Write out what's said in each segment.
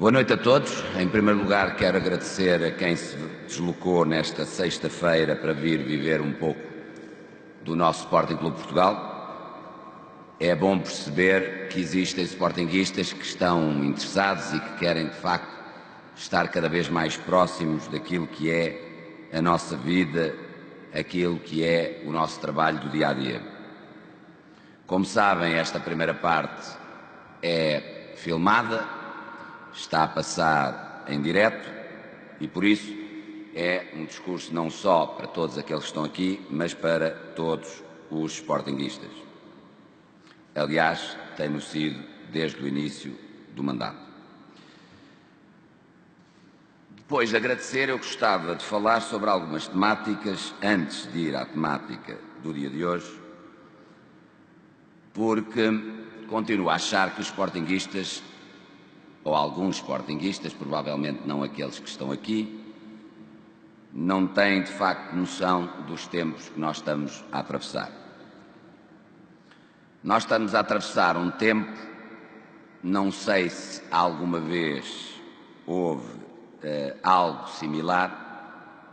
Boa noite a todos. Em primeiro lugar, quero agradecer a quem se deslocou nesta sexta-feira para vir viver um pouco do nosso Sporting Clube de Portugal. É bom perceber que existem sportinguistas que estão interessados e que querem, de facto, estar cada vez mais próximos daquilo que é a nossa vida, aquilo que é o nosso trabalho do dia-a-dia. Como sabem, esta primeira parte é filmada, está a passar em direto e, por isso, é um discurso não só para todos aqueles que estão aqui, mas para todos os sportinguistas. Aliás, tem-no sido desde o início do mandato. Depois de agradecer, eu gostava de falar sobre algumas temáticas antes de ir à temática do dia de hoje, porque continuo a achar que os sportinguistas, ou alguns sportinguistas, provavelmente não aqueles que estão aqui, não têm de facto noção dos tempos que nós estamos a atravessar. Nós estamos a atravessar um tempo, não sei se alguma vez houve algo similar,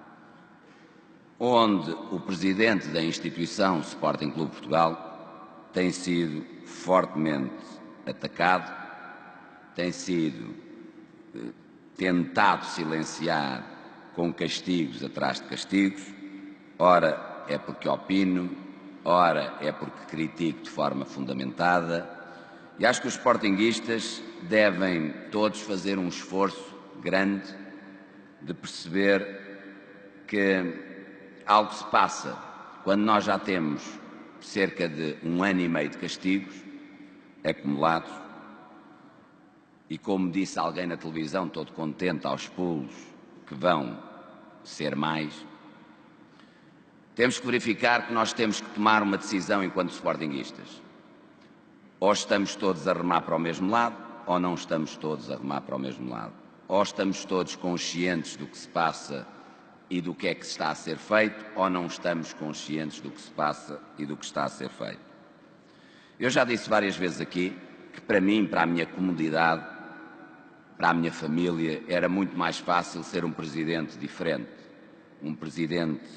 onde o presidente da instituição Sporting Clube de Portugal tem sido fortemente atacado, tem sido tentado silenciar com castigos atrás de castigos, ora é porque opino, ora é porque critico de forma fundamentada, e acho que os sportinguistas devem todos fazer um esforço grande de perceber que algo se passa quando nós já temos cerca de 1 ano e meio de castigos acumulados e, como disse alguém na televisão, todo contente aos pulos, que vão ser mais, temos que verificar que nós temos que tomar uma decisão enquanto sportinguistas. Ou estamos todos a remar para o mesmo lado, ou não estamos todos a remar para o mesmo lado. Ou estamos todos conscientes do que se passa e do que é que está a ser feito, ou não estamos conscientes do que se passa e do que está a ser feito. Eu já disse várias vezes aqui que para mim, para a minha comunidade, para a minha família, era muito mais fácil ser um presidente diferente, um presidente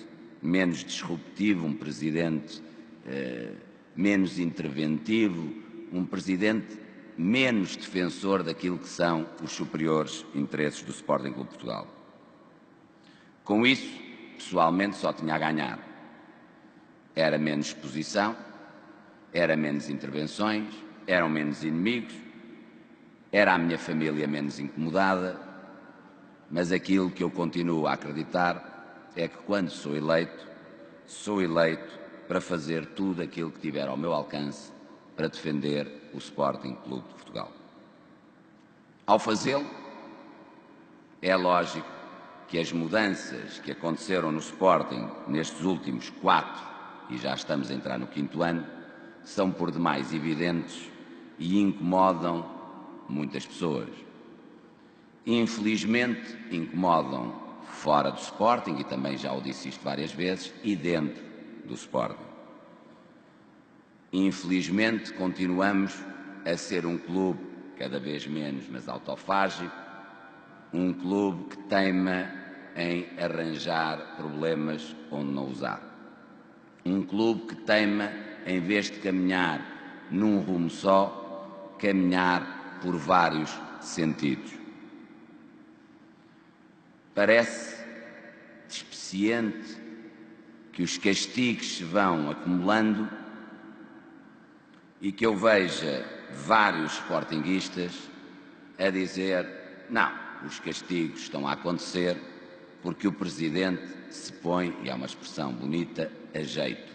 menos disruptivo, um presidente menos interventivo, um presidente menos defensor daquilo que são os superiores interesses do Sporting Clube de Portugal. Com isso, pessoalmente, só tinha a ganhar. Era menos exposição, era menos intervenções, eram menos inimigos, era a minha família menos incomodada, mas aquilo que eu continuo a acreditar é que quando sou eleito para fazer tudo aquilo que tiver ao meu alcance para defender o Sporting Clube de Portugal. Ao fazê-lo, é lógico que as mudanças que aconteceram no Sporting nestes últimos 4, e já estamos a entrar no 5º ano, são por demais evidentes e incomodam muitas pessoas. Infelizmente, incomodam fora do Sporting, e também já o disse isto várias vezes, e dentro do Sporting. Infelizmente, continuamos a ser um clube cada vez menos, mas autofágico, um clube que teima em arranjar problemas onde não os há. Um clube que teima, em vez de caminhar num rumo só, caminhar por vários sentidos. Parece despeciente que os castigos se vão acumulando e que eu veja vários sportinguistas a dizer: não, os castigos estão a acontecer porque o Presidente se põe, e é uma expressão bonita, a jeito.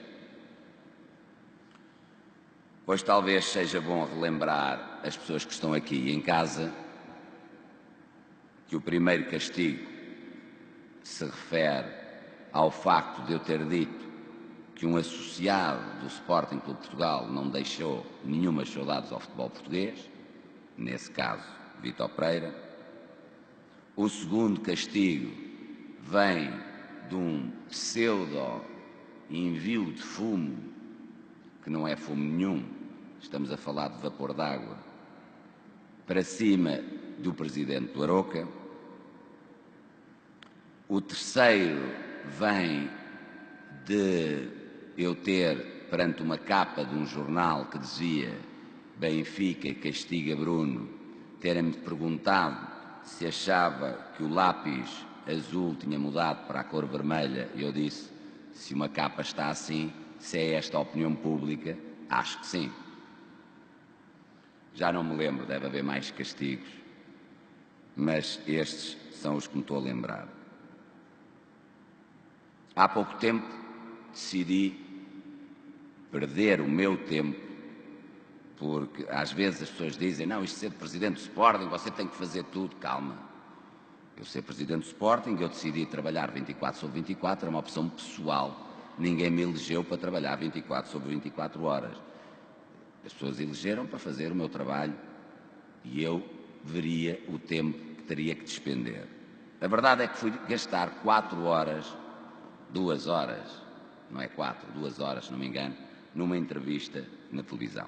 Pois talvez seja bom relembrar as pessoas que estão aqui em casa que o primeiro castigo se refere ao facto de eu ter dito que um associado do Sporting Clube de Portugal não deixou nenhumas saudades ao futebol português, nesse caso, Vítor Pereira. O segundo castigo vem de um pseudo-envio de fumo, que não é fumo nenhum, estamos a falar de vapor d'água, para cima do Presidente do Aroca. O terceiro vem de eu ter, perante uma capa de um jornal que dizia Benfica castiga Bruno, terem-me perguntado se achava que o lápis azul tinha mudado para a cor vermelha. E eu disse, se uma capa está assim, se é esta a opinião pública, acho que sim. Já não me lembro, deve haver mais castigos, mas estes são os que me estou a lembrar. Há pouco tempo decidi perder o meu tempo, porque às vezes as pessoas dizem, não, isto ser Presidente do Sporting, você tem que fazer tudo. Calma. Eu ser Presidente do Sporting, eu decidi trabalhar 24 sobre 24, é uma opção pessoal. Ninguém me elegeu para trabalhar 24 sobre 24 horas. As pessoas elegeram para fazer o meu trabalho e eu veria o tempo que teria que despender. A verdade é que fui gastar 4 horas, 2 horas, não é 4, 2 horas, se não me engano, numa entrevista na televisão.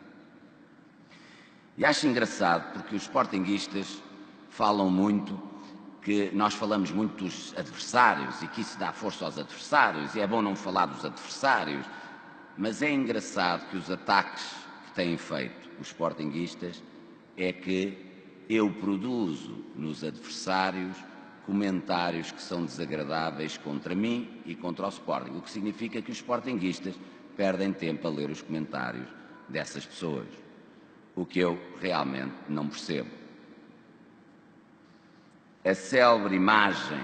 E acho engraçado porque os sportinguistas falam muito que nós falamos muito dos adversários e que isso dá força aos adversários e é bom não falar dos adversários, mas é engraçado que os ataques que têm feito os sportinguistas é que eu produzo nos adversários comentários que são desagradáveis contra mim e contra o Sporting, o que significa que os sportinguistas perdem tempo a ler os comentários dessas pessoas, o que eu realmente não percebo. A célebre imagem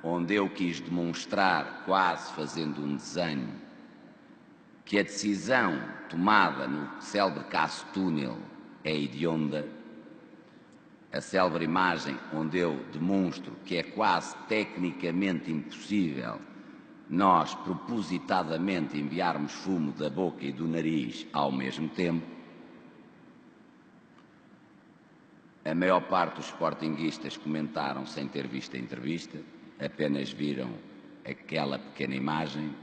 onde eu quis demonstrar, quase fazendo um desenho, que a decisão tomada no célebre caso Túnel é hedionda, a célebre imagem onde eu demonstro que é quase tecnicamente impossível nós propositadamente enviarmos fumo da boca e do nariz ao mesmo tempo, a maior parte dos sportinguistas comentaram sem ter visto a entrevista, apenas viram aquela pequena imagem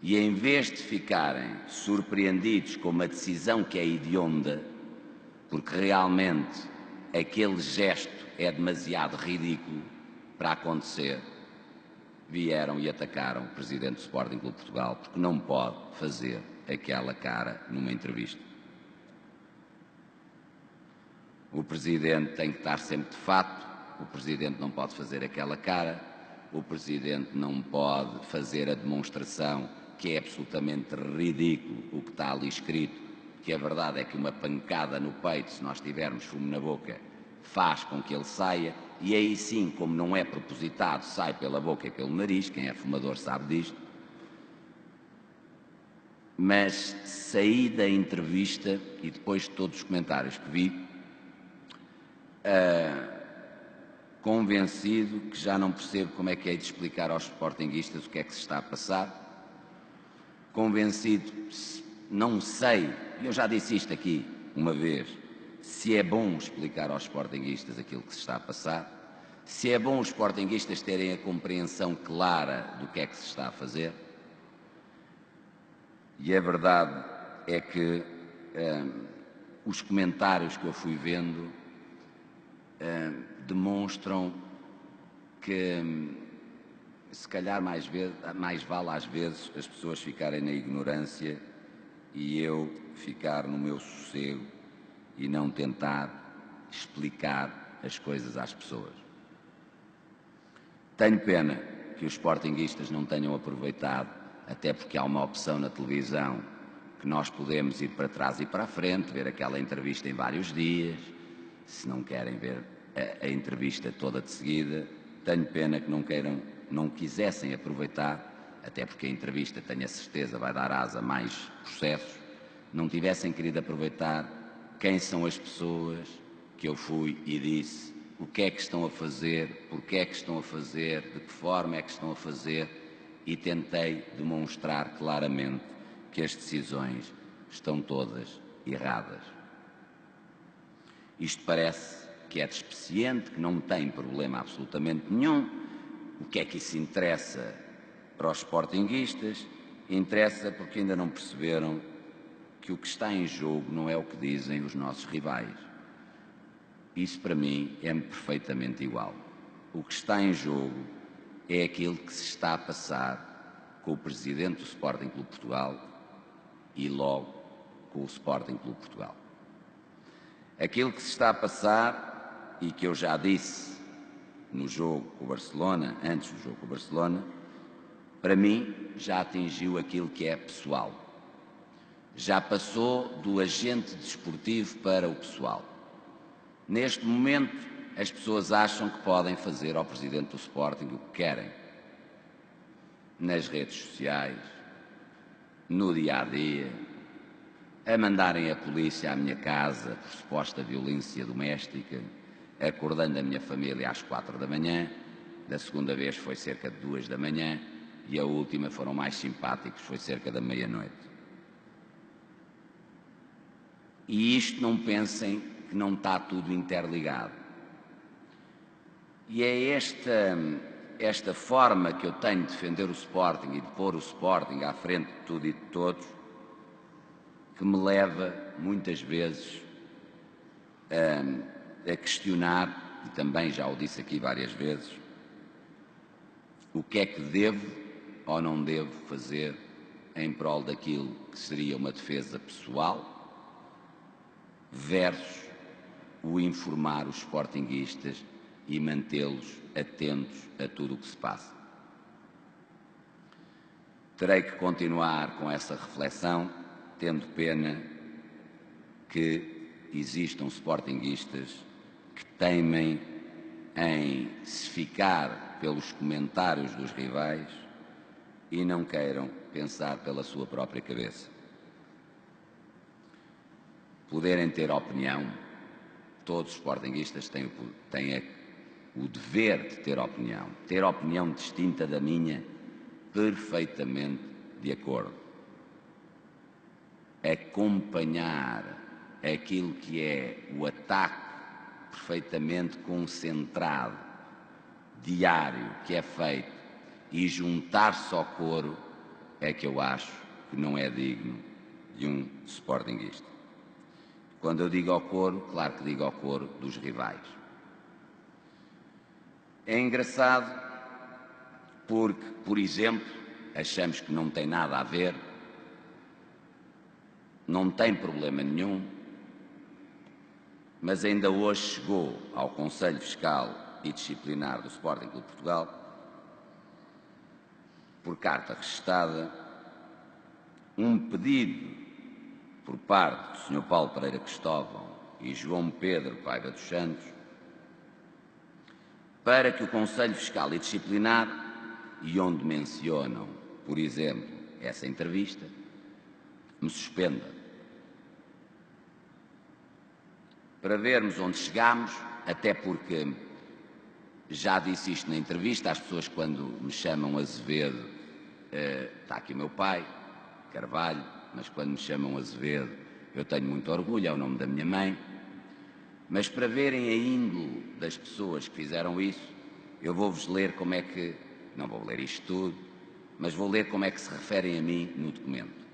e, em vez de ficarem surpreendidos com uma decisão que é hedionda, porque realmente aquele gesto é demasiado ridículo para acontecer, vieram e atacaram o Presidente do Sporting Clube de Portugal, porque não pode fazer aquela cara numa entrevista. O Presidente tem que estar sempre de fato, o Presidente não pode fazer aquela cara, o Presidente não pode fazer a demonstração que é absolutamente ridículo o que está ali escrito, que a verdade é que uma pancada no peito, se nós tivermos fumo na boca, faz com que ele saia, e aí sim, como não é propositado, sai pela boca e pelo nariz, quem é fumador sabe disto. Mas saí da entrevista e depois de todos os comentários que vi, convencido que já não percebo como é que é de explicar aos sportinguistas o que é que se está a passar, convencido, não sei, eu já disse isto aqui uma vez, se é bom explicar aos sportinguistas aquilo que se está a passar, se é bom os sportinguistas terem a compreensão clara do que é que se está a fazer. E a verdade é que os comentários que eu fui vendo demonstram que se calhar mais vale às vezes as pessoas ficarem na ignorância e eu ficar no meu sossego e não tentar explicar as coisas às pessoas. Tenho pena que os sportinguistas não tenham aproveitado, até porque há uma opção na televisão que nós podemos ir para trás e para a frente, ver aquela entrevista em vários dias, se não querem ver a entrevista toda de seguida. Tenho pena que não quisessem aproveitar, até porque a entrevista, tenho a certeza, vai dar asa a mais processos, não tivessem querido aproveitar quem são as pessoas que eu fui e disse o que é que estão a fazer, porque é que estão a fazer, de que forma é que estão a fazer, e tentei demonstrar claramente que as decisões estão todas erradas. Isto parece que é despeciente, que não tem problema absolutamente nenhum. O que é que isso interessa para os sportinguistas? Interessa porque ainda não perceberam que o que está em jogo não é o que dizem os nossos rivais. isso para mim é-me perfeitamente igual. O que está em jogo é aquilo que se está a passar com o Presidente do Sporting Clube Portugal e logo com o Sporting Clube Portugal. Aquilo que se está a passar e que eu já disse no jogo com o Barcelona, antes do jogo com o Barcelona, para mim já atingiu aquilo que é pessoal. Já passou do agente desportivo para o pessoal. Neste momento, as pessoas acham que podem fazer ao Presidente do Sporting o que querem. Nas redes sociais, no dia-a-dia, a mandarem a polícia à minha casa por suposta violência doméstica, acordando a minha família às 4 da manhã, da segunda vez foi cerca de 2 da manhã e a última foram mais simpáticos, foi cerca da meia-noite. E isto não pensem que não está tudo interligado. E é esta forma que eu tenho de defender o Sporting e de pôr o Sporting à frente de tudo e de todos que me leva, muitas vezes, a questionar, e também já o disse aqui várias vezes, o que é que devo ou não devo fazer em prol daquilo que seria uma defesa pessoal versus o informar os sportinguistas e mantê-los atentos a tudo o que se passa. Terei que continuar com essa reflexão, tendo pena que existam sportinguistas que teimem em se ficar pelos comentários dos rivais e não queiram pensar pela sua própria cabeça. Poderem ter opinião, todos os sportinguistas têm o dever de ter opinião distinta da minha, perfeitamente de acordo. Acompanhar aquilo que é o ataque perfeitamente concentrado, diário, que é feito, e juntar-se ao coro é que eu acho que não é digno de um sportinguista. Quando eu digo ao coro, claro que digo ao coro dos rivais. É engraçado porque, por exemplo, achamos que não tem nada a ver, não tem problema nenhum, mas ainda hoje chegou ao Conselho Fiscal e Disciplinar do Sporting Clube Portugal, por carta registada, um pedido por parte do Sr. Paulo Pereira Cristóvão e João Pedro Paiva dos Santos para que o Conselho Fiscal e Disciplinar, e onde mencionam, por exemplo, essa entrevista, me suspenda. Para vermos onde chegamos, até porque já disse isto na entrevista, as pessoas quando me chamam Azevedo, está aqui o meu pai, Carvalho, mas quando me chamam Azevedo eu tenho muito orgulho, é o nome da minha mãe, mas para verem a índole das pessoas que fizeram isso, eu vou-vos ler como é que, não vou ler isto tudo, mas vou ler como é que se referem a mim no documento.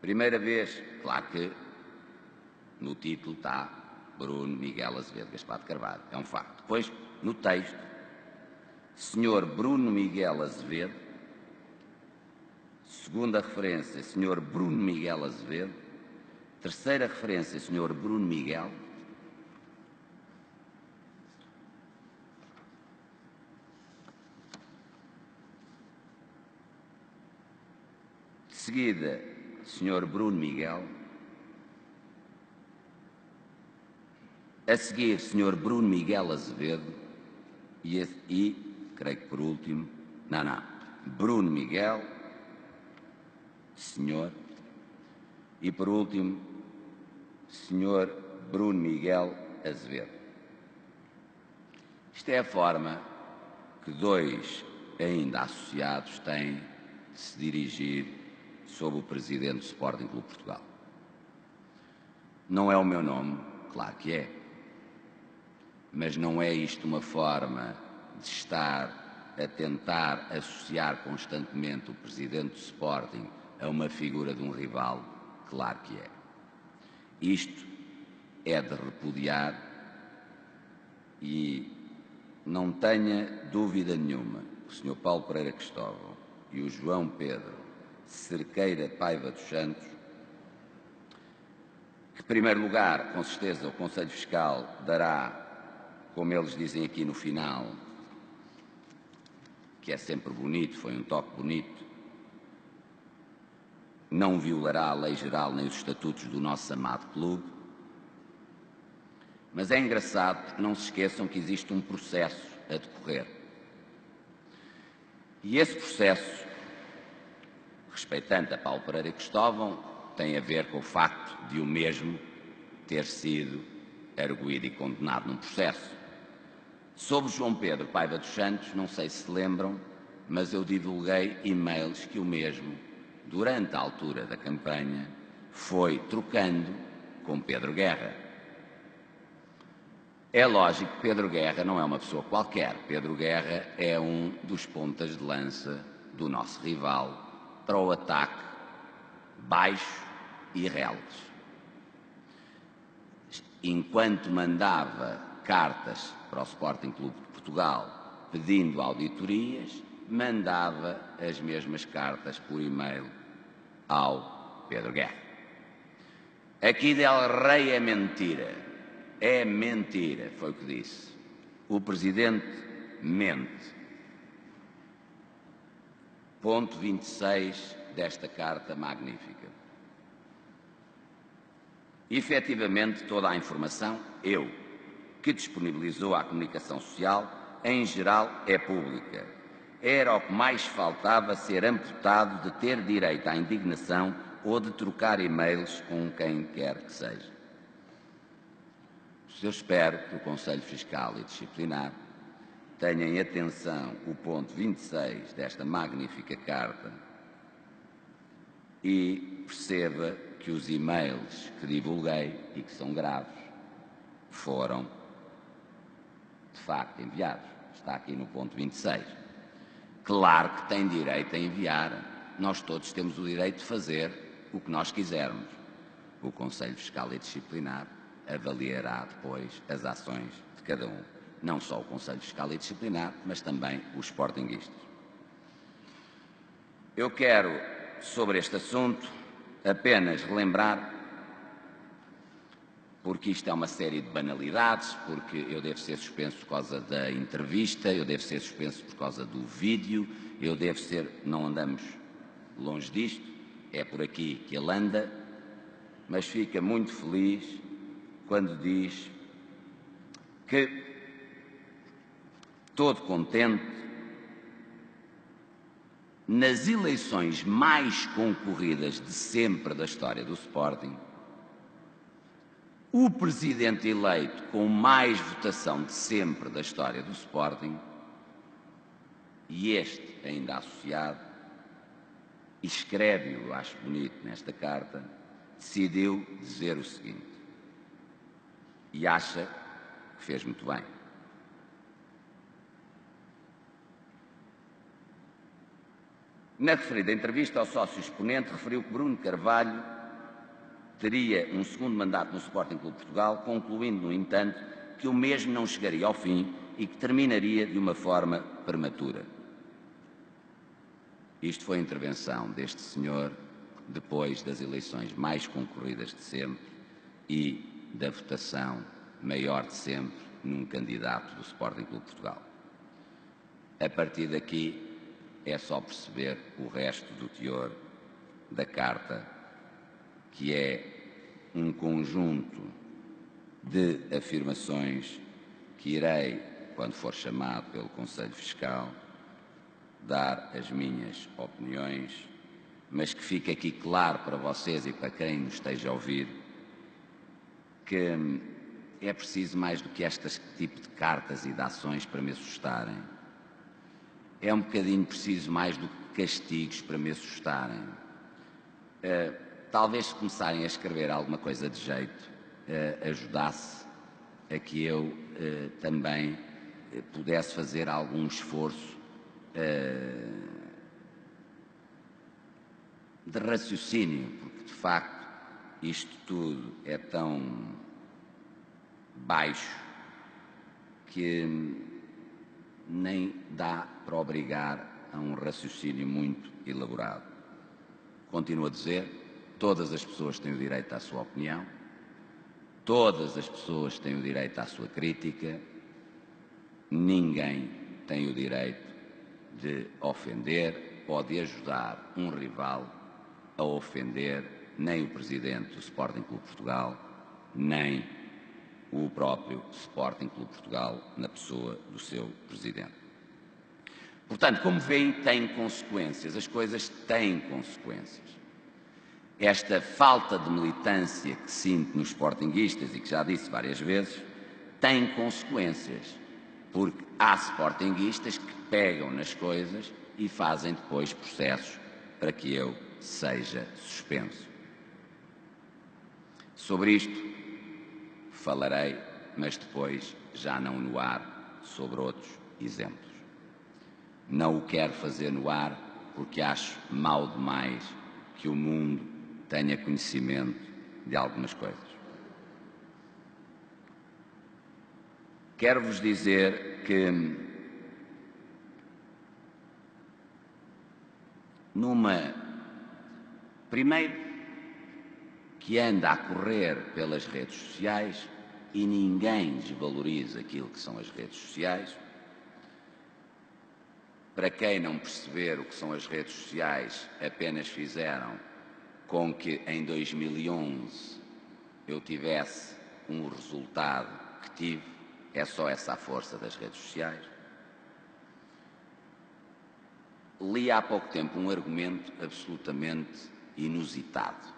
Primeira vez, claro que no título está Bruno Miguel Azevedo Gaspar de Carvalho, é um facto. Depois, no texto, Sr. Bruno Miguel Azevedo, segunda referência, Sr. Bruno Miguel Azevedo, terceira referência, Sr. Bruno Miguel, de seguida, Sr. Bruno Miguel, a seguir, Sr. Bruno Miguel Azevedo e creio que por último, Bruno Miguel, Sr. e por último, Sr. Bruno Miguel Azevedo. Isto é a forma que dois ainda associados têm de se dirigir sobre o Presidente do Sporting Clube Portugal. Não é o meu nome, claro que é, mas não é isto uma forma de estar a tentar associar constantemente o Presidente do Sporting a uma figura de um rival? Claro que é. Isto é de repudiar e não tenha dúvida nenhuma que o Sr. Paulo Pereira Cristóvão e o João Pedro Cerqueira Paiva dos Santos, que, em primeiro lugar, com certeza, o Conselho Fiscal dará, como eles dizem aqui no final, que é sempre bonito, foi um toque bonito, não violará a lei geral nem os estatutos do nosso amado clube. Mas é engraçado porque não se esqueçam que existe um processo a decorrer. E esse processo, respeitante a Paulo Pereira Cristóvão, tem a ver com o facto de o mesmo ter sido arguido e condenado num processo. Sobre João Pedro Paiva dos Santos, não sei se lembram, mas eu divulguei e-mails que o mesmo, durante a altura da campanha, foi trocando com Pedro Guerra. É lógico que Pedro Guerra não é uma pessoa qualquer. Pedro Guerra é um dos pontas de lança do nosso rival para o ataque baixo e reles. Enquanto mandava cartas para o Sporting Clube de Portugal pedindo auditorias, mandava as mesmas cartas por e-mail ao Pedro Guerra. Aqui del Rey é mentira. É mentira, foi o que disse. O Presidente mente. Ponto 26 desta carta magnífica. Efetivamente, toda a informação, que disponibilizou à comunicação social, em geral é pública. Era o que mais faltava ser amputado de ter direito à indignação ou de trocar e-mails com quem quer que seja. Eu espero que o Conselho Fiscal e Disciplinar tenha em atenção o ponto 26 desta magnífica carta e perceba que os e-mails que divulguei e que são graves foram, de facto, enviados. Está aqui no ponto 26. Claro que tem direito a enviar. Nós todos temos o direito de fazer o que nós quisermos. O Conselho Fiscal e Disciplinar avaliará depois as ações de cada um. Não só o Conselho Fiscal e Disciplinar, mas também os sportinguistas. Eu quero, sobre este assunto, apenas relembrar, porque isto é uma série de banalidades, porque eu devo ser suspenso por causa da entrevista, eu devo ser suspenso por causa do vídeo, eu devo ser... Não andamos longe disto, é por aqui que ele anda, mas fica muito feliz quando diz que, todo contente, nas eleições mais concorridas de sempre da história do Sporting, o presidente eleito com mais votação de sempre da história do Sporting, e este ainda associado, e escreve-o, acho bonito nesta carta, decidiu dizer o seguinte, e acha que fez muito bem. Na referida entrevista ao sócio exponente, referiu que Bruno Carvalho teria um segundo mandato no Sporting Clube de Portugal, concluindo, no entanto, que o mesmo não chegaria ao fim e que terminaria de uma forma prematura. Isto foi a intervenção deste senhor depois das eleições mais concorridas de sempre e da votação maior de sempre num candidato do Sporting Clube de Portugal. A partir daqui é só perceber o resto do teor da carta, que é um conjunto de afirmações que irei, quando for chamado pelo Conselho Fiscal, dar as minhas opiniões, mas que fique aqui claro para vocês e para quem nos esteja a ouvir que é preciso mais do que este tipo de cartas e de ações para me assustarem. É um bocadinho preciso mais do que castigos para me assustarem. Talvez se começarem a escrever alguma coisa de jeito, ajudasse a que eu também pudesse fazer algum esforço de raciocínio, porque de facto isto tudo é tão baixo que nem dá para obrigar a um raciocínio muito elaborado. Continuo a dizer, todas as pessoas têm o direito à sua opinião, todas as pessoas têm o direito à sua crítica, ninguém tem o direito de ofender ou de ajudar um rival a ofender nem o Presidente do Sporting Clube Portugal, nem o próprio Sporting Clube Portugal na pessoa do seu Presidente. Portanto, como veem, tem consequências, as coisas têm consequências. Esta falta de militância que sinto nos sportinguistas e que já disse várias vezes, tem consequências, porque há sportinguistas que pegam nas coisas e fazem depois processos para que eu seja suspenso. Sobre isto falarei, mas depois já não no ar, sobre outros exemplos. Não o quero fazer no ar porque acho mal demais que o mundo tenha conhecimento de algumas coisas. Quero-vos dizer que primeiro que anda a correr pelas redes sociais e ninguém desvaloriza aquilo que são as redes sociais. Para quem não perceber o que são as redes sociais, apenas fizeram com que em 2011 eu tivesse um resultado que tive. É só essa a força das redes sociais. Li há pouco tempo um argumento absolutamente inusitado,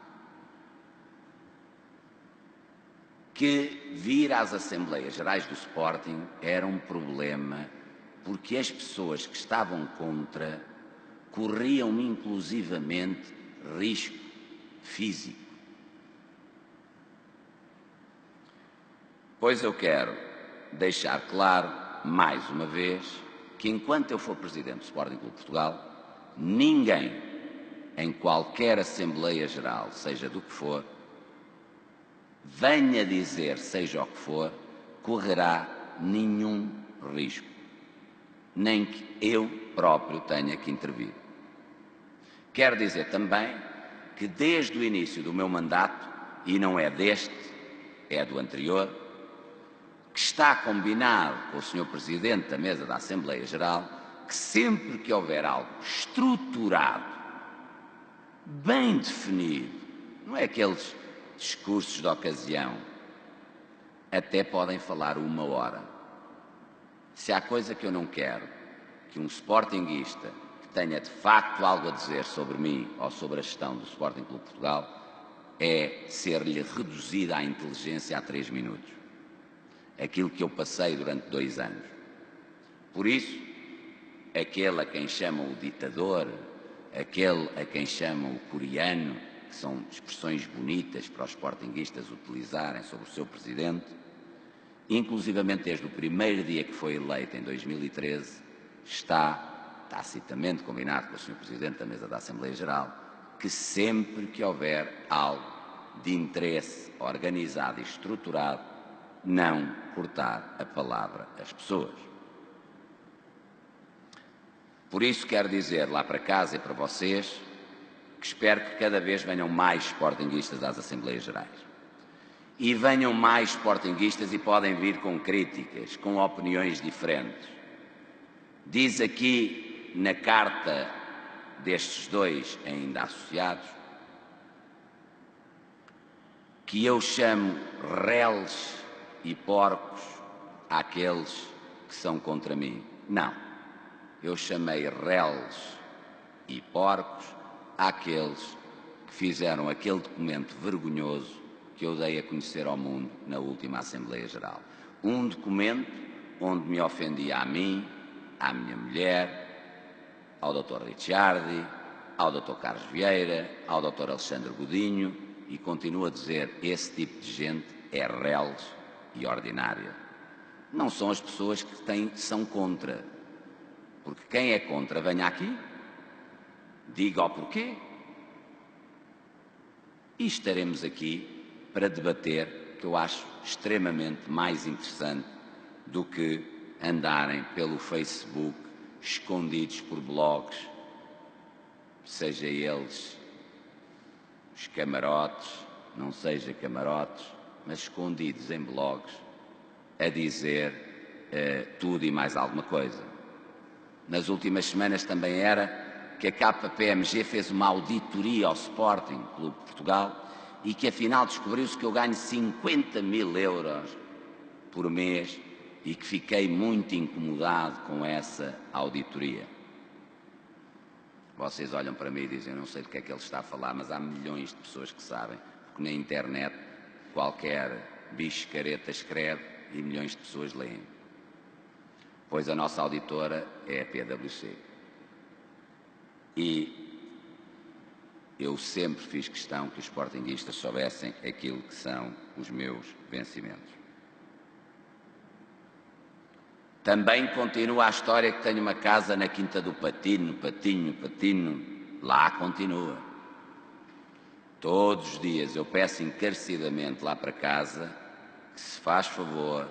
que vir às Assembleias Gerais do Sporting era um problema porque as pessoas que estavam contra corriam inclusivamente risco físico. Pois eu quero deixar claro, mais uma vez, que enquanto eu for Presidente do Sporting Clube Portugal, ninguém, em qualquer Assembleia Geral, seja do que for, venha dizer, seja o que for, correrá nenhum risco, nem que eu próprio tenha que intervir. Quero dizer também que desde o início do meu mandato, e não é deste, é do anterior, que está combinado com o Sr. Presidente da Mesa da Assembleia Geral, que sempre que houver algo estruturado, bem definido, não é aqueles discursos de ocasião, até podem falar 1 hora. Se há coisa que eu não quero, que um sportinguista que tenha de facto algo a dizer sobre mim ou sobre a gestão do Sporting Clube Portugal, é ser-lhe reduzida a inteligência a 3 minutos. Aquilo que eu passei durante 2 anos. Por isso, aquele a quem chamam o ditador, aquele a quem chamam o coreano, que são expressões bonitas para os sportinguistas utilizarem sobre o seu Presidente, inclusivamente desde o primeiro dia que foi eleito, em 2013, está tacitamente combinado com o Sr. Presidente da Mesa da Assembleia Geral, que sempre que houver algo de interesse organizado e estruturado, não cortar a palavra às pessoas. Por isso quero dizer lá para casa e para vocês que espero que cada vez venham mais sportinguistas às Assembleias Gerais. E venham mais sportinguistas e podem vir com críticas, com opiniões diferentes. Diz aqui na carta destes 2 ainda associados que eu chamo reles e porcos àqueles que são contra mim. Não, eu chamei reles e porcos àqueles que fizeram aquele documento vergonhoso que eu dei a conhecer ao mundo na última Assembleia Geral. Um documento onde me ofendia a mim, à minha mulher, ao Dr. Ricciardi, ao Dr. Carlos Vieira, ao Dr. Alexandre Godinho, e continuo a dizer, esse tipo de gente é reles e ordinária. Não são as pessoas que são contra, porque quem é contra venha aqui, diga o porquê, e estaremos aqui para debater que eu acho extremamente mais interessante do que andarem pelo Facebook escondidos por blogs, seja eles os camarotes, não seja camarotes, mas escondidos em blogs, a dizer tudo e mais alguma coisa. Nas últimas semanas também era que a KPMG fez uma auditoria ao Sporting Clube de Portugal e que afinal descobriu-se que eu ganho 50 mil euros por mês e que fiquei muito incomodado com essa auditoria. Vocês olham para mim e dizem, eu não sei do que é que ele está a falar, mas há milhões de pessoas que sabem, porque na internet qualquer bicho careta escreve e milhões de pessoas leem. Pois a nossa auditora é a PwC. E eu sempre fiz questão que os sportinguistas soubessem aquilo que são os meus vencimentos. Também continua a história que tenho uma casa na Quinta do Patinho, lá continua. Todos os dias eu peço encarecidamente lá para casa que se faz favor,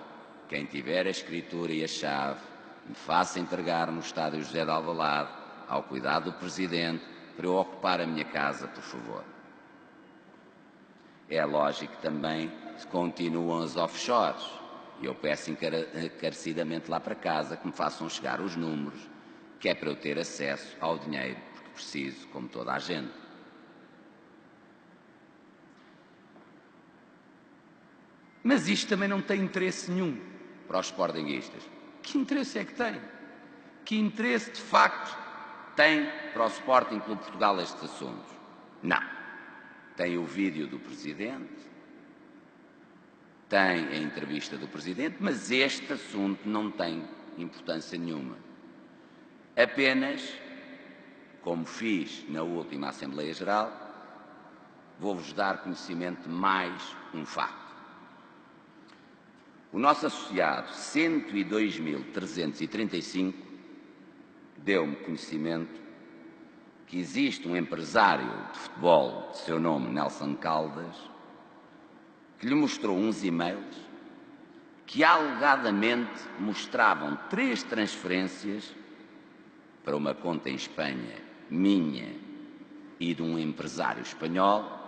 quem tiver a escritura e a chave, me faça entregar no estádio José de Alvalade, ao cuidado do Presidente, para eu ocupar a minha casa, por favor. É lógico que também continuam as offshores, e eu peço encarecidamente lá para casa que me façam chegar os números, que é para eu ter acesso ao dinheiro, porque preciso, como toda a gente. Mas isto também não tem interesse nenhum para os sportinguistas. Que interesse é que tem? Que interesse, de facto, tem para o Sporting Clube de Portugal estes assuntos? Não. Tem o vídeo do Presidente, tem a entrevista do Presidente, mas este assunto não tem importância nenhuma. Apenas, como fiz na última Assembleia Geral, vou-vos dar conhecimento de mais um facto. O nosso associado 102.335 deu-me conhecimento que existe um empresário de futebol de seu nome Nelson Caldas que lhe mostrou uns e-mails que alegadamente mostravam 3 transferências para uma conta em Espanha, minha e de um empresário espanhol.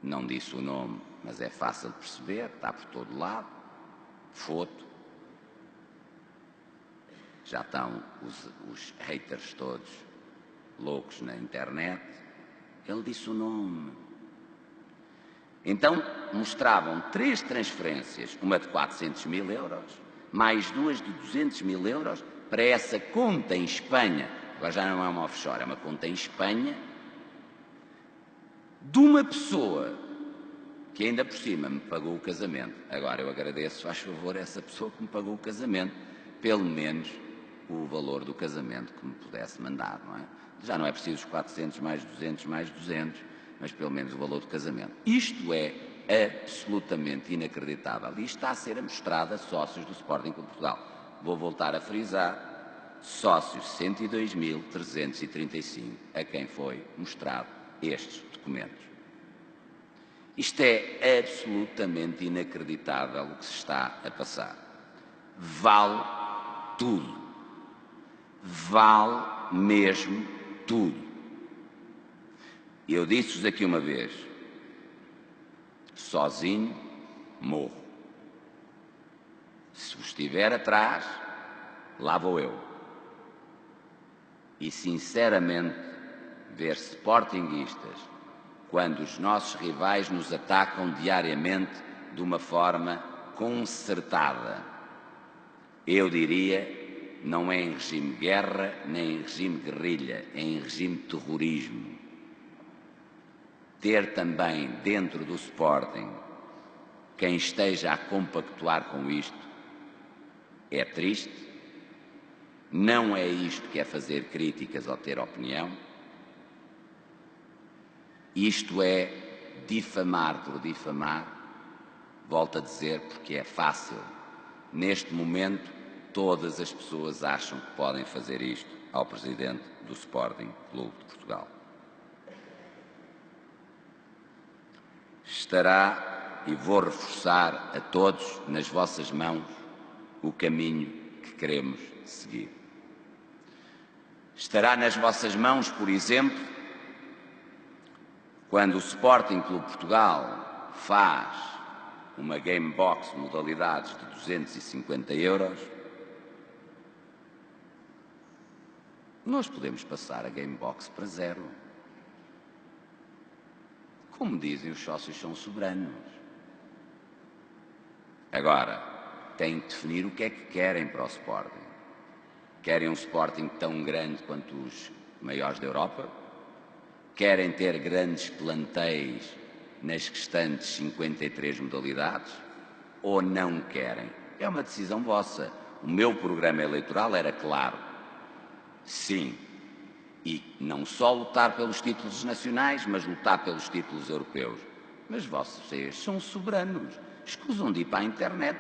Não disse o nome, mas é fácil de perceber, está por todo lado, foto. Já estão os haters todos loucos na internet. Ele disse o nome. Então, mostravam 3 transferências, uma de 400 mil euros, mais 2 de 200 mil euros, para essa conta em Espanha. Agora já não é uma offshore, é uma conta em Espanha, de uma pessoa que ainda por cima me pagou o casamento. Agora eu agradeço, faz favor, essa pessoa que me pagou o casamento, pelo menos o valor do casamento que me pudesse mandar, não é? Já não é preciso os 400 mais 200 mais 200, mas pelo menos o valor do casamento. Isto é absolutamente inacreditável e está a ser mostrado a sócios do Sporting Clube de Portugal. Vou voltar a frisar, sócios 102.335 a quem foi mostrado estes documentos. Isto é absolutamente inacreditável o que se está a passar. Vale tudo. Vale mesmo tudo. Eu disse-vos aqui uma vez, sozinho morro. Se vos estiver atrás, lá vou eu. E sinceramente, ver sportinguistas quando os nossos rivais nos atacam diariamente de uma forma concertada. Eu diria, não é em regime de guerra, nem em regime de guerrilha, é em regime de terrorismo. Ter também dentro do Sporting quem esteja a compactuar com isto é triste, não é isto que é fazer críticas ou ter opinião. Isto é difamar por difamar, volto a dizer, porque é fácil. Neste momento, todas as pessoas acham que podem fazer isto ao Presidente do Sporting Clube de Portugal. Estará, e vou reforçar a todos, nas vossas mãos, o caminho que queremos seguir. Estará nas vossas mãos, por exemplo, quando o Sporting Clube Portugal faz uma Game Box de modalidades de 250 €, nós podemos passar a Game Box para 0. Como dizem, os sócios são soberanos. Agora, têm que definir o que é que querem para o Sporting. Querem um Sporting tão grande quanto os maiores da Europa? Querem ter grandes plantéis nas restantes 53 modalidades? Ou não querem? É uma decisão vossa. O meu programa eleitoral era claro. Sim. E não só lutar pelos títulos nacionais, mas lutar pelos títulos europeus. Mas vocês são soberanos. Escusam de ir para a internet.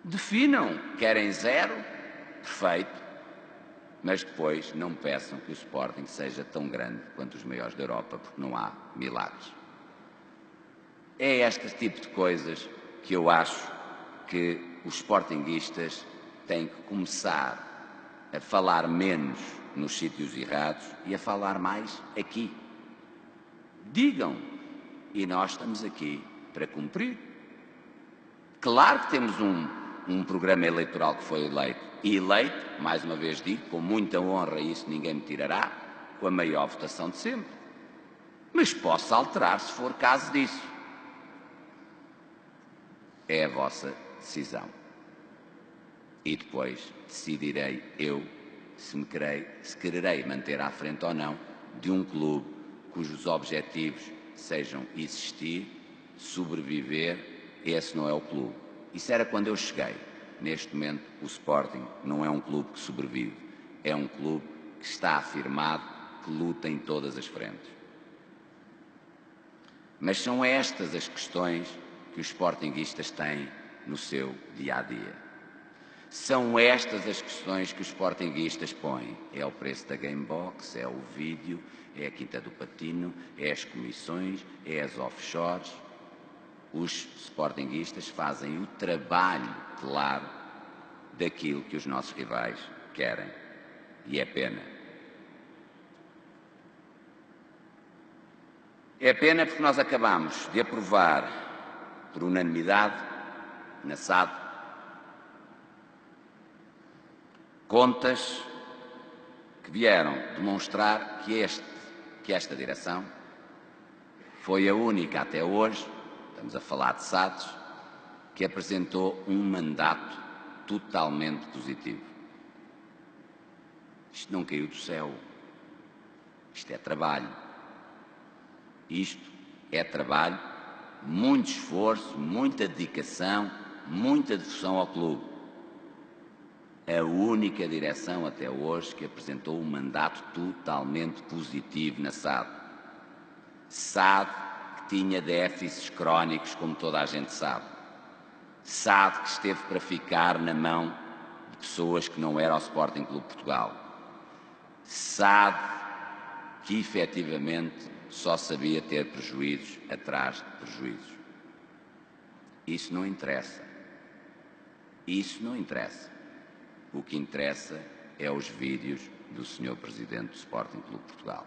Definam. Querem 0? Perfeito. Mas depois não peçam que o Sporting seja tão grande quanto os maiores da Europa, porque não há milagres. É este tipo de coisas que eu acho que os sportinguistas têm que começar a falar menos nos sítios errados e a falar mais aqui. Digam, e nós estamos aqui para cumprir. Claro que temos um programa eleitoral que foi eleito, e eleito, mais uma vez digo, com muita honra, e isso ninguém me tirará, com a maior votação de sempre. Mas posso alterar se for caso disso. É a vossa decisão. E depois decidirei eu se quererei manter à frente ou não de um clube cujos objetivos sejam existir, sobreviver. Esse não é o clube. Isso era quando eu cheguei. Neste momento, o Sporting não é um clube que sobrevive. É um clube que está afirmado, que luta em todas as frentes. Mas são estas as questões que os sportinguistas têm no seu dia-a-dia. São estas as questões que os sportinguistas põem. É o preço da Game Box, é o vídeo, é a Quinta do Patino, é as comissões, é as offshores. Os sportinguistas fazem o trabalho claro daquilo que os nossos rivais querem. E é pena. É pena porque nós acabamos de aprovar, por unanimidade, na SAD, contas que vieram demonstrar que esta direção foi a única até hoje, estamos a falar de SADs, que apresentou um mandato totalmente positivo. Isto não caiu do céu. Isto é trabalho. Isto é trabalho, muito esforço, muita dedicação, muita devoção ao clube. A única direção até hoje que apresentou um mandato totalmente positivo na SAD. SAD que tinha déficits crónicos, como toda a gente sabe. SAD que esteve para ficar na mão de pessoas que não eram o Sporting Clube Portugal. SAD que efetivamente só sabia ter prejuízos atrás de prejuízos. Isso não interessa. Isso não interessa. O que interessa é os vídeos do Sr. Presidente do Sporting Clube Portugal.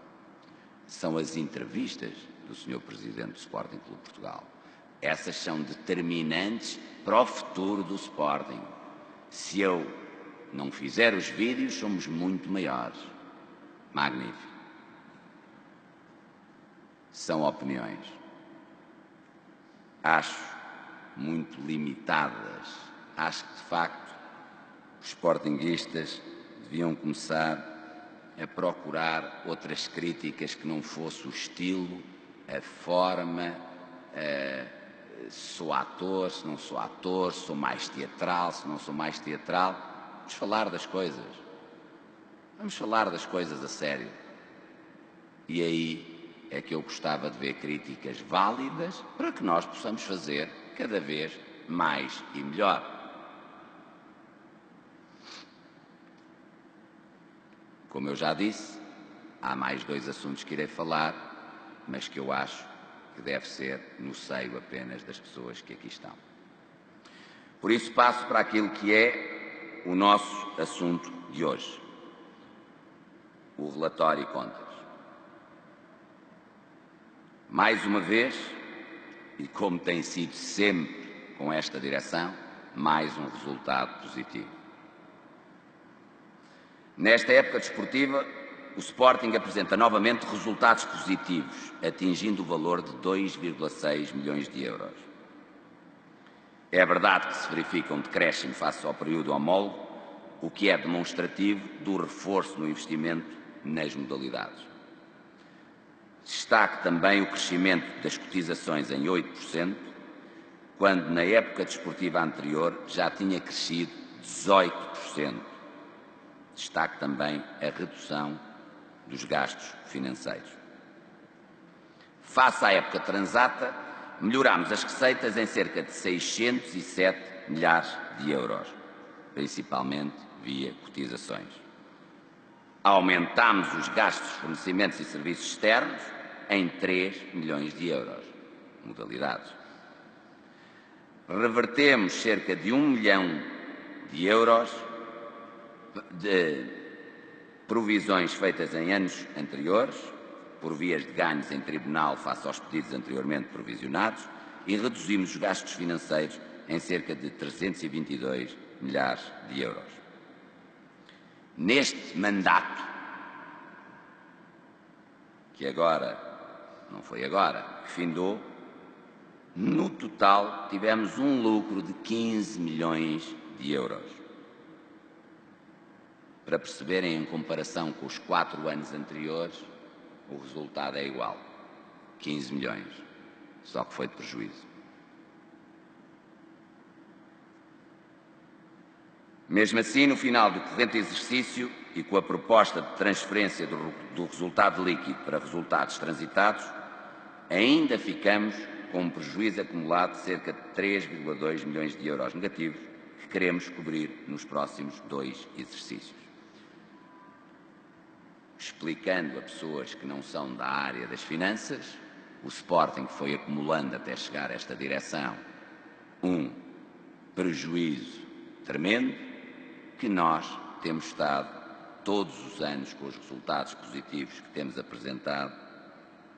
São as entrevistas do Sr. Presidente do Sporting Clube Portugal. Essas são determinantes para o futuro do Sporting. Se eu não fizer os vídeos, somos muito maiores. Magnífico. São opiniões. Acho muito limitadas. Acho que, de facto, os sportinguistas deviam começar a procurar outras críticas que não fosse o estilo, a forma, sou ator, se não sou ator, sou mais teatral, se não sou mais teatral. Vamos falar das coisas. Vamos falar das coisas a sério. E aí é que eu gostava de ver críticas válidas para que nós possamos fazer cada vez mais e melhor. Como eu já disse, há mais 2 assuntos que irei falar, mas que eu acho que deve ser no seio apenas das pessoas que aqui estão. Por isso passo para aquilo que é o nosso assunto de hoje, o relatório e contas. Mais uma vez, e como tem sido sempre com esta direção, mais um resultado positivo. Nesta época desportiva, o Sporting apresenta novamente resultados positivos, atingindo o valor de 2,6 milhões de euros. É verdade que se verifica um decréscimo face ao período homólogo, o que é demonstrativo do reforço no investimento nas modalidades. Destaque também o crescimento das cotizações em 8%, quando na época desportiva anterior já tinha crescido 18%. Destaque também a redução dos gastos financeiros. Face à época transata, melhorámos as receitas em cerca de 607 milhares de euros, principalmente via cotizações. Aumentámos os gastos de fornecimentos e serviços externos em 3 milhões de euros, modalidades. Revertemos cerca de 1 milhão de euros de provisões feitas em anos anteriores, por vias de ganhos em tribunal face aos pedidos anteriormente provisionados, e reduzimos os gastos financeiros em cerca de 322 milhares de euros. Neste mandato, que agora, não foi agora, que findou, no total tivemos um lucro de 15 milhões de euros. Para perceberem, em comparação com os 4 anos anteriores, o resultado é igual, 15 milhões, só que foi de prejuízo. Mesmo assim, no final do corrente exercício e com a proposta de transferência do resultado líquido para resultados transitados, ainda ficamos com um prejuízo acumulado de cerca de 3,2 milhões de euros negativos, que queremos cobrir nos próximos 2 exercícios. Explicando a pessoas que não são da área das finanças, o Sporting foi acumulando até chegar a esta direção um prejuízo tremendo, que nós temos estado todos os anos, com os resultados positivos que temos apresentado,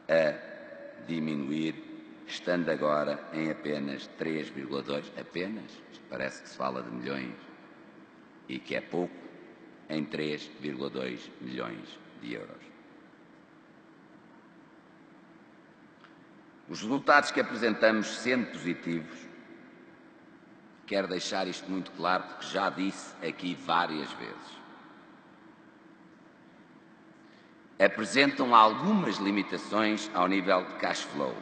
a diminuir, estando agora em apenas 3,2, apenas, parece que se fala de milhões e que é pouco, em 3,2 milhões de euros. Os resultados que apresentamos, sendo positivos, quero deixar isto muito claro, porque já disse aqui várias vezes, apresentam algumas limitações ao nível de cash flow,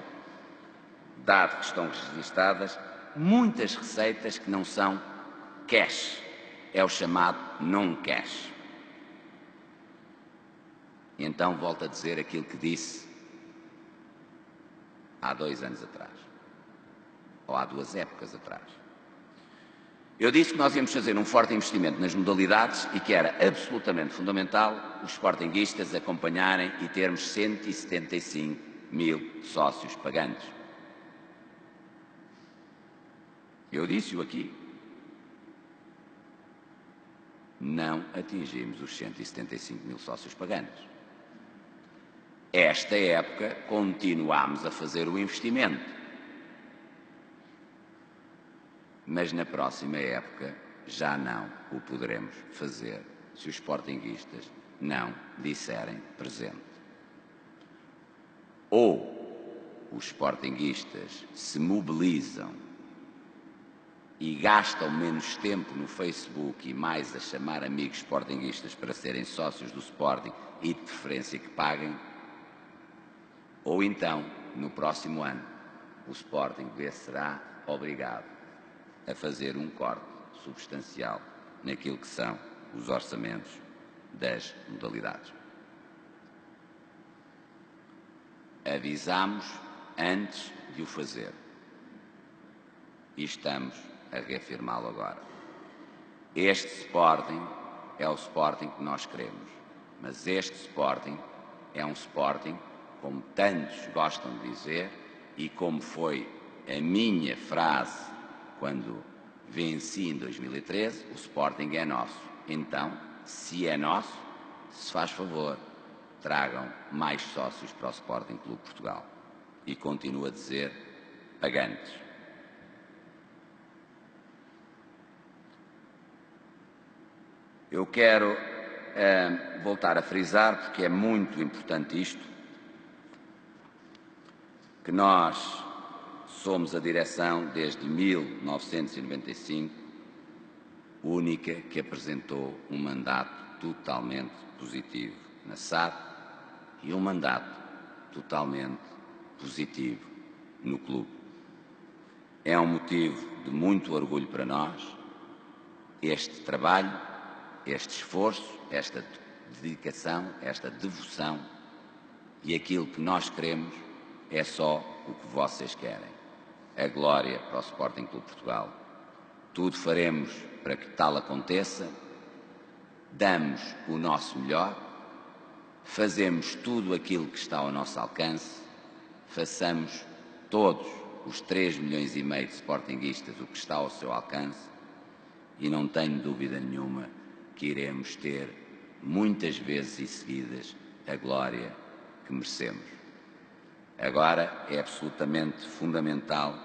dado que estão registadas muitas receitas que não são cash, é o chamado non-cash. E então volto a dizer aquilo que disse há 2 anos atrás, ou há 2 épocas atrás. Eu disse que nós íamos fazer um forte investimento nas modalidades e que era absolutamente fundamental os sportinguistas acompanharem e termos 175 mil sócios pagantes. Eu disse-o aqui. Não atingimos os 175 mil sócios pagantes. Esta época continuámos a fazer o investimento, mas na próxima época já não o poderemos fazer se os sportinguistas não disserem presente. Ou os sportinguistas se mobilizam e gastam menos tempo no Facebook e mais a chamar amigos sportinguistas para serem sócios do Sporting e de preferência que paguem, ou então, no próximo ano, o Sporting será obrigado a fazer um corte substancial naquilo que são os orçamentos das modalidades. Avisámos antes de o fazer e estamos a reafirmá-lo agora. Este Sporting é o Sporting que nós queremos, mas este Sporting é um Sporting, como tantos gostam de dizer, e como foi a minha frase quando venci em 2013, o Sporting é nosso. Então, se é nosso, se faz favor, tragam mais sócios para o Sporting Clube Portugal. E continuo a dizer, pagantes. Eu quero voltar a frisar, porque é muito importante isto, que nós somos a direção desde 1995, única que apresentou um mandato totalmente positivo na SAD e um mandato totalmente positivo no clube. É um motivo de muito orgulho para nós este trabalho, este esforço, esta dedicação, esta devoção, e aquilo que nós queremos é só o que vocês querem. A glória para o Sporting Clube Portugal. Tudo faremos para que tal aconteça, damos o nosso melhor, fazemos tudo aquilo que está ao nosso alcance, façamos todos os 3,5 milhões de sportinguistas o que está ao seu alcance, e não tenho dúvida nenhuma que iremos ter muitas vezes e seguidas a glória que merecemos. Agora é absolutamente fundamental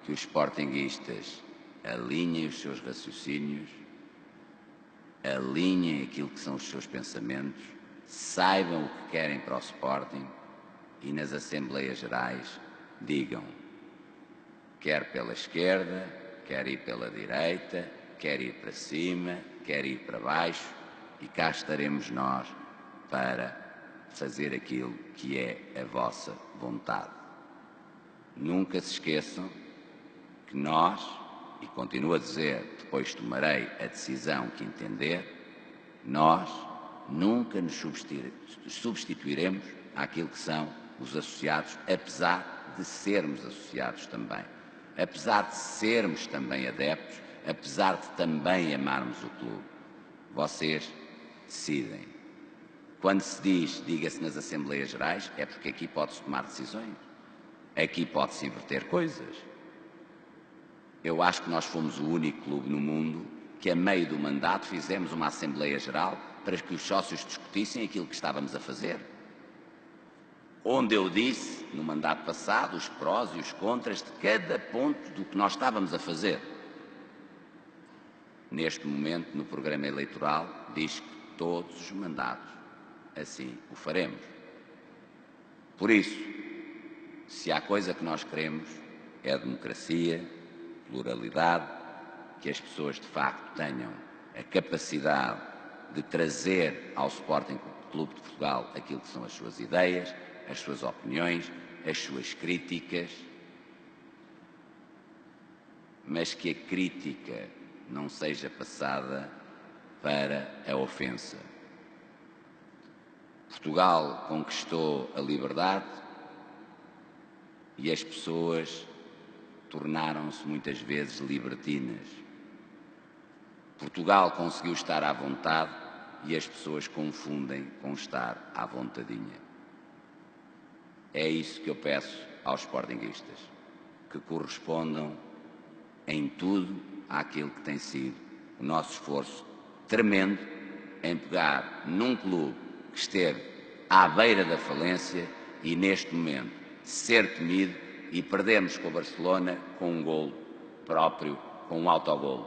que os sportinguistas alinhem os seus raciocínios, alinhem aquilo que são os seus pensamentos, saibam o que querem para o Sporting e nas Assembleias Gerais digam, quer pela esquerda, quer ir pela direita, quer ir para cima, quer ir para baixo, e cá estaremos nós para fazer aquilo que é a vossa vontade. Nunca se esqueçam que nós, e continuo a dizer, depois tomarei a decisão que entender, nós nunca nos substituiremos àquilo que são os associados, apesar de sermos associados também, apesar de sermos também adeptos, apesar de também amarmos o clube. Vocês decidem. Quando se diz, diga-se nas Assembleias Gerais, é porque aqui pode-se tomar decisões, aqui pode-se inverter coisas. Eu acho que nós fomos o único clube no mundo que, a meio do mandato, fizemos uma Assembleia Geral para que os sócios discutissem aquilo que estávamos a fazer. Onde eu disse, no mandato passado, os prós e os contras de cada ponto do que nós estávamos a fazer. Neste momento, no programa eleitoral, diz que todos os mandatos assim o faremos. Por isso, se há coisa que nós queremos é a democracia, pluralidade, que as pessoas de facto tenham a capacidade de trazer ao Sporting Clube de Portugal aquilo que são as suas ideias, as suas opiniões, as suas críticas, mas que a crítica não seja passada para a ofensa. Portugal conquistou a liberdade e as pessoas tornaram-se muitas vezes libertinas. Portugal conseguiu estar à vontade e as pessoas confundem com estar à vontadinha. É isso que eu peço aos sportinguistas, que correspondam em tudo àquilo que tem sido o nosso esforço tremendo em pegar num clube que esteve à beira da falência e, neste momento, ser temido e perdemos com o Barcelona com um golo próprio, com um autogolo,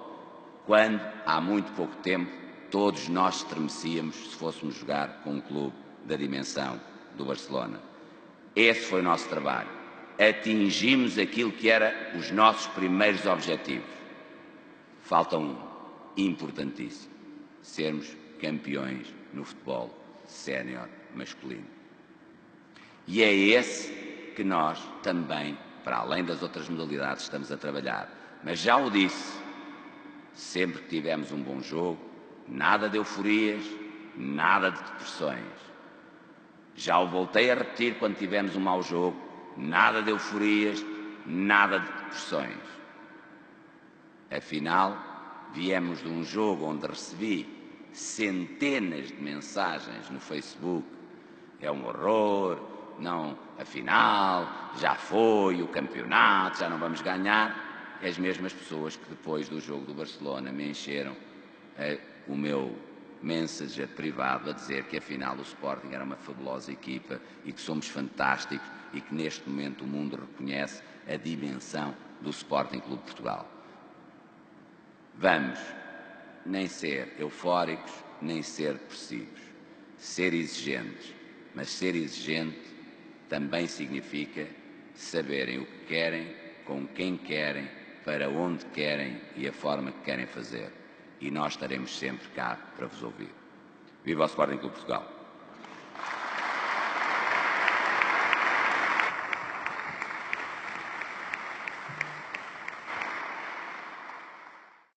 quando, há muito pouco tempo, todos nós estremecíamos se fôssemos jogar com um clube da dimensão do Barcelona. Esse foi o nosso trabalho. Atingimos aquilo que era os nossos primeiros objetivos. Falta um, importantíssimo, sermos campeões no futebol sénior masculino. E é esse que nós também, para além das outras modalidades, estamos a trabalhar. Mas já o disse, sempre que tivemos um bom jogo, nada de euforias, nada de depressões. Já o voltei a repetir quando tivemos um mau jogo, nada de euforias, nada de depressões. Afinal, viemos de um jogo onde recebi centenas de mensagens no Facebook. É um horror, não, afinal, já foi o campeonato, já não vamos ganhar. As mesmas pessoas que depois do jogo do Barcelona me encheram o meu Messenger privado a dizer que afinal o Sporting era uma fabulosa equipa e que somos fantásticos e que neste momento o mundo reconhece a dimensão do Sporting Clube de Portugal. Vamos nem ser eufóricos, nem ser depressivos. Ser exigentes, mas ser exigente também significa saberem o que querem, com quem querem, para onde querem e a forma que querem fazer. E nós estaremos sempre cá para vos ouvir. Viva o Sporting Clube de Portugal!